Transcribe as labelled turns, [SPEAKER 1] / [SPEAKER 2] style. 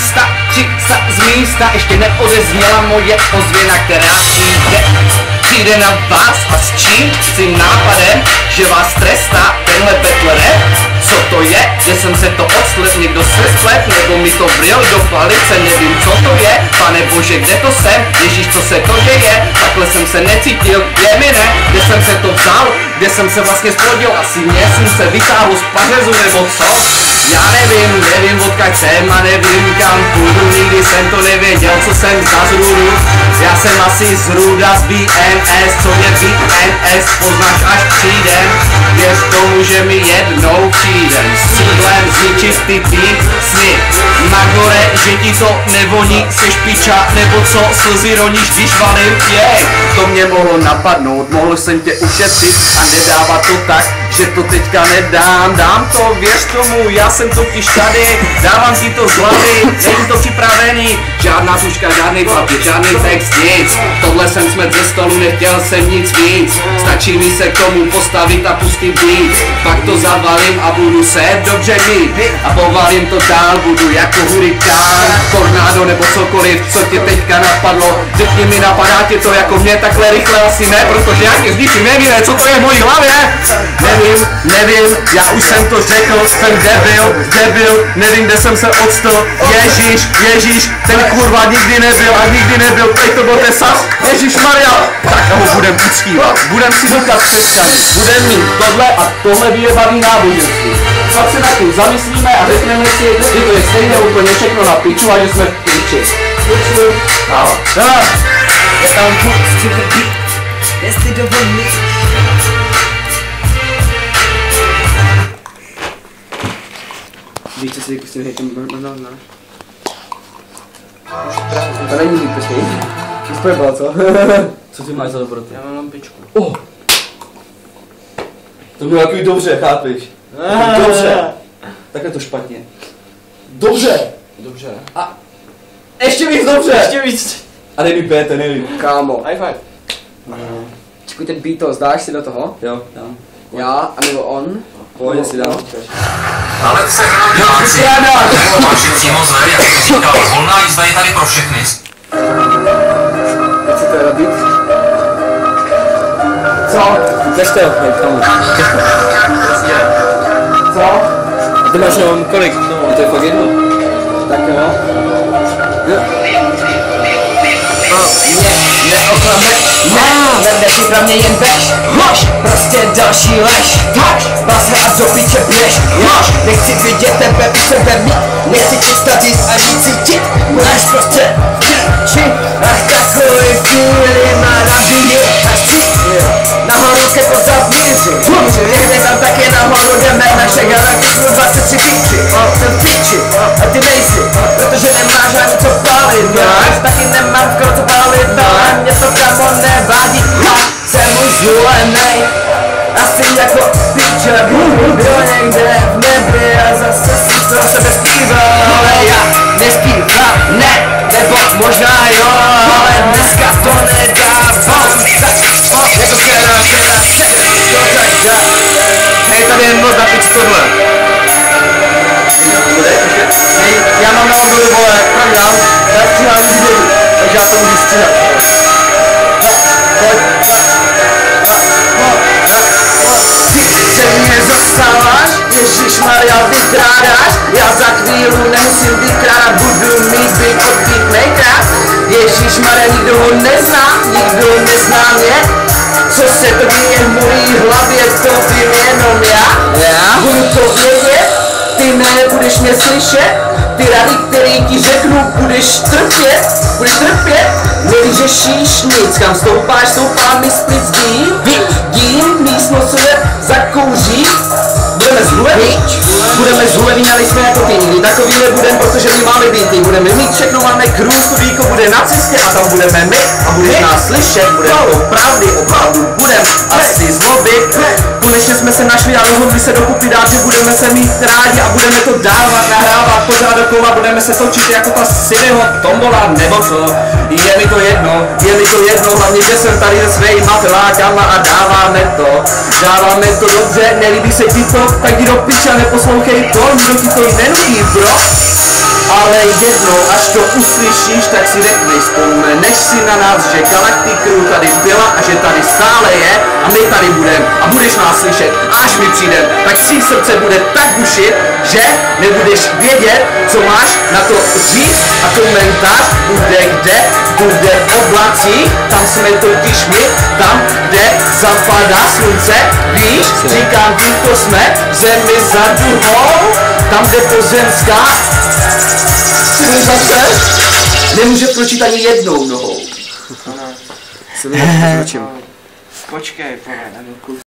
[SPEAKER 1] 300 z místa, ještě neodezněla moje ozvěna, která přijde na vás a s čím? S tím nápadem, že vás trestá tenhle battle rap? Co to je? Že jsem se to odslep, někdo se splet, nebo mi to vril do palice, nevím co to je. Pane bože, kde to jsem? Ježíš, co se to děje? Takhle jsem se necítil, je mi ne? Kde jsem se to vzal? Kde jsem se vlastně splodil? Asi mě jsem se vytáhl z pařezu, nebo co? Já nevím odkud jsem a nevím kam půjdu, nikdy jsem to nevěděl, co jsem za zrůdu. Já jsem asi zrůda z BNS, co je BNS, poznáš až přijdem. Věř tomu, že mi jednou přijdem s cílem zničit ty sny. Magore, že ti to nevoní, seš piča, nebo co, slzy roníš, když valím, jej. To mě mohlo napadnout, mohl jsem tě ušetřit a nedávat to tak, že to teďka nedám. Dám to, věř tomu, já jsem totiž tady, dávám ti to z hlavy, není to připravený. Žádná tuška, žádný papír, žádný text, nic. Tohle jsem smet ze stolu, nechtěl jsem nic víc. Stačí mi se k tomu postavit a pustit beat. Pak to zavalím a budu se dobře mít. A povalím to dál, budu jako hurikán, tornádo nebo cokoliv, co tě teďka napadlo. Řekni mi, napadá tě to jako mě takhle rychle? Asi ne, protože já tě zničím, nevím, co to je v mojí hlavě. Nevím, já už jsem to řekl, jsem debil, nevím, kde jsem se odstal. Ježíš, ten kurva nikdy nebyl, teď to byl ten sas, Ježíšmarja. Tak ho budem uctívat, budem si říkat křesťany, budem mít tohle a tohle vyjebaný náboženství. Pak se na tím zamyslíme a řekneme si, že to je stejně úplně všechno na piču a že jsme v piči.
[SPEAKER 2] Je tam půjď, jestli dovolí.
[SPEAKER 3] Víš, co si s tím hejtem znáš? To není líp, počkej. Jsi pojebal, co?
[SPEAKER 1] Co ty máš za dobrotu?
[SPEAKER 3] Já mám lampičku.
[SPEAKER 1] To bylo takový dobře, chápeš? Dobře. Tak je to špatně. Dobře. A ještě víc dobře. A dej mi pěte, nevím.
[SPEAKER 3] Kámo.
[SPEAKER 1] High five.
[SPEAKER 3] Čekuj ten Beatles, dáš si do toho?
[SPEAKER 1] Jo, dám.
[SPEAKER 3] Já, anebo on?
[SPEAKER 1] Pojď si dám.
[SPEAKER 4] Ale se hromadí, vaši přímo zle, jak jsi říkal, volná jízda je tady pro všechny.
[SPEAKER 3] Jak si to robit? Co?
[SPEAKER 1] Nešte ho, kámo.
[SPEAKER 3] Co?
[SPEAKER 1] A ty máš jenom kolik? No, to je fakt jedno.
[SPEAKER 3] Tak jo.
[SPEAKER 2] Nepřipravně jen bež, prostě další lež. Zbal se a do piče běž, nechci vidět tebe u sebe mít, nechci tě stavit ani cítit, budeš prostě či ach takový feeling má nabíjí až cít. Nahoru ke pozabíři, někde tam taky nahoru jdeme, naše galaktiku 23 píči, jsem v píči a ty nejsi, protože nemáš ani co pálit, taky nemám skoro co pálit, ale mě to kamo nevadí, já jsem už zvolenej, asi jako píče, byl někde v nebi a zase si pro sebe zpíval, ale já nespívám, ne, nebo možná jo, ale dneska to nedávám, jako včera, to tak dá.
[SPEAKER 1] Hej, tady je moc na pič tohle.
[SPEAKER 3] Hej, já mám na oboru, vole, tak dám, já přihám videí, takže já to můžu stříhat.
[SPEAKER 2] Ty mě zastáváš, Ježišmarja vykrádáš, já za chvíli nemusím vykrádat, budu mít byt od beatmakera. Ježišmarja, nikdo ho nezná, nikdo nezná mě, co se to děje v mojí hlavě, to vím jenom já. Budu to vědět, ty nebudeš mě slyšet, ty rady, který ti řeknu, budeš trpět, nevyřešíš nic, kam stoupáš, stoupá mi split vidím, místnost se zakouří, budeme zhuleví, ale jsme jako ty, nikdy takový nebudem, protože my máme být, budeme mít všechno, máme crew, studíko bude na cestě a tam budeme my a budeš nás slyšet, budeme opravdu budem asi zlobit. Konečně jsme se našli a rozhodli se dokupy dát, že budeme se mít rádi a budeme to dávat, nahrávat pořád dokola, budeme se točit jako ta Sineho tombola nebo co. Je mi to jedno, hlavně, že jsem tady se svýma pelákama a dáváme to dobře, nelíbí se ti to, tak jdi do piče a neposlouchej to, nikdo ti to nenutí, bro. Ale
[SPEAKER 1] jednou, až to uslyšíš, tak si řekneš vzpomeneš si na nás, že Galactic Crew tady byla a že tady stále je a my tady budeme a budeš nás slyšet a až my přijdem, tak si srdce bude tak bušit, že nebudeš vědět, co máš na to říct a komentář bude kde, bude v oblacích, tam jsme totiž my, tam, kde zapadá slunce, víš, říkám ti, to jsme v zemi za duhou, tam, kde pozemská civilizace nemůže pročít ani jednou nohou.
[SPEAKER 3] Počkej,